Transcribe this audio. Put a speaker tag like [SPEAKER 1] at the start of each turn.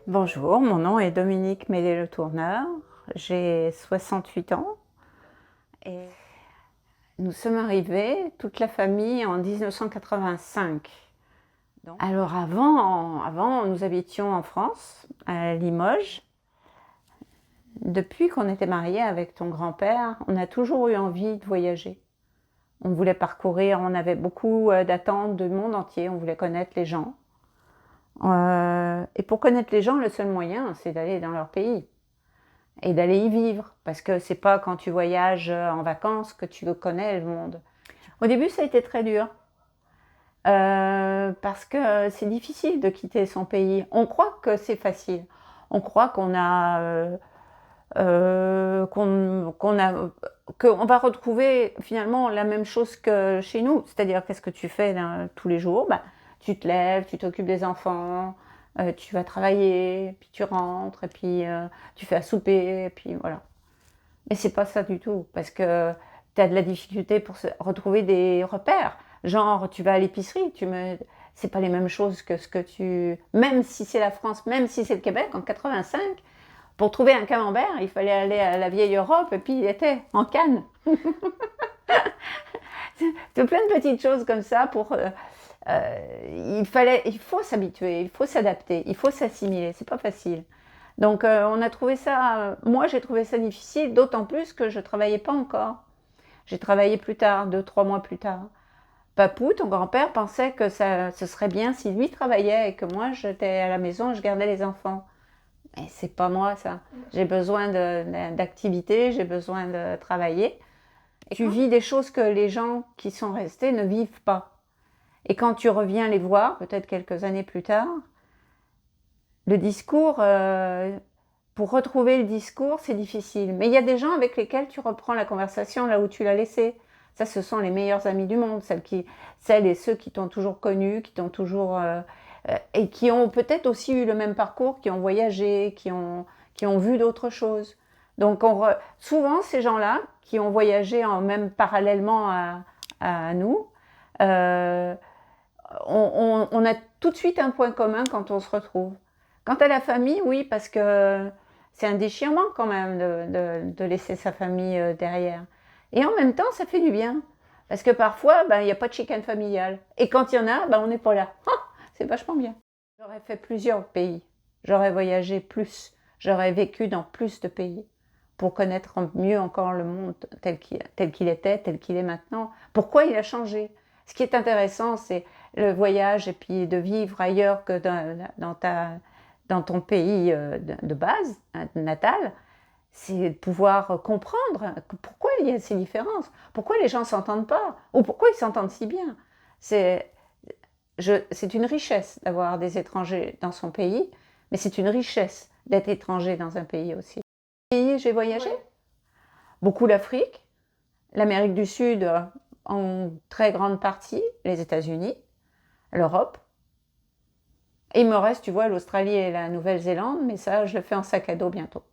[SPEAKER 1] Bonjour, mon nom est Dominique Mélé-Le Tourneur, j'ai 68 ans et nous sommes arrivés, toute la famille, en 1985. Alors avant, nous habitions en France, à Limoges. Depuis qu'on était mariés avec ton grand-père, on a toujours eu envie de voyager. On voulait parcourir, on avait beaucoup d'attentes du monde entier, on voulait connaître les gens. Et pour connaître les gens, le seul moyen, c'est d'aller dans leur pays et d'aller y vivre, parce que c'est pas quand tu voyages en vacances que tu connais le monde. Au début, ça a été très dur, parce que c'est difficile de quitter son pays. On croit que c'est facile. On croit qu'on va retrouver finalement la même chose que chez nous. C'est-à-dire, qu'est-ce que tu fais tous les jours? Tu te lèves, tu t'occupes des enfants, tu vas travailler, puis tu rentres, et puis tu fais à souper, et puis voilà. Mais c'est pas ça du tout, parce que tu as de la difficulté pour retrouver des repères. Genre, tu vas à l'épicerie, c'est pas les mêmes choses que ce que tu... Même si c'est la France, même si c'est le Québec, en 85, pour trouver un camembert, il fallait aller à la vieille Europe, et puis il était en canne. C'est plein de petites choses comme ça pour... il faut s'habituer, il faut s'adapter, il faut s'assimiler, c'est pas facile. Donc on a trouvé ça, moi j'ai trouvé ça difficile, d'autant plus que je travaillais pas encore. J'ai travaillé plus tard, 2, 3 mois plus tard. Papou, ton grand-père, pensait que ce serait bien si lui travaillait et que moi j'étais à la maison, je gardais les enfants. Mais c'est pas moi ça. J'ai besoin d'activité, j'ai besoin de travailler. Et tu vis des choses que les gens qui sont restés ne vivent pas. Et quand tu reviens les voir, peut-être quelques années plus tard, le discours, pour retrouver le discours, c'est difficile. Mais il y a des gens avec lesquels tu reprends la conversation là où tu l'as laissée. Ça, ce sont les meilleurs amis du monde, celles et ceux qui t'ont toujours connu, qui t'ont toujours... et qui ont peut-être aussi eu le même parcours, qui ont voyagé, qui ont vu d'autres choses. Donc souvent, ces gens-là, qui ont voyagé même parallèlement à nous, euh, on a tout de suite un point commun quand on se retrouve. Quant à la famille, oui, parce que c'est un déchirement quand même de laisser sa famille derrière. Et en même temps, ça fait du bien. Parce que parfois, il n'y a pas de chicane familiale. Et quand il y en a, on n'est pas là. Ah, c'est vachement bien. J'aurais fait plusieurs pays. J'aurais voyagé plus. J'aurais vécu dans plus de pays pour connaître mieux encore le monde tel qu'il était, tel qu'il est maintenant. Pourquoi il a changé? Ce qui est intéressant, c'est le voyage et puis de vivre ailleurs que dans ton pays de base, natal, c'est de pouvoir comprendre pourquoi il y a ces différences, pourquoi les gens ne s'entendent pas, ou pourquoi ils s'entendent si bien. C'est une richesse d'avoir des étrangers dans son pays, mais c'est une richesse d'être étranger dans un pays aussi. J'ai voyagé, ouais. Beaucoup l'Afrique, l'Amérique du Sud en très grande partie, les États-Unis, l'Europe. Et il me reste, tu vois, l'Australie et la Nouvelle-Zélande, mais ça, je le fais en sac à dos bientôt.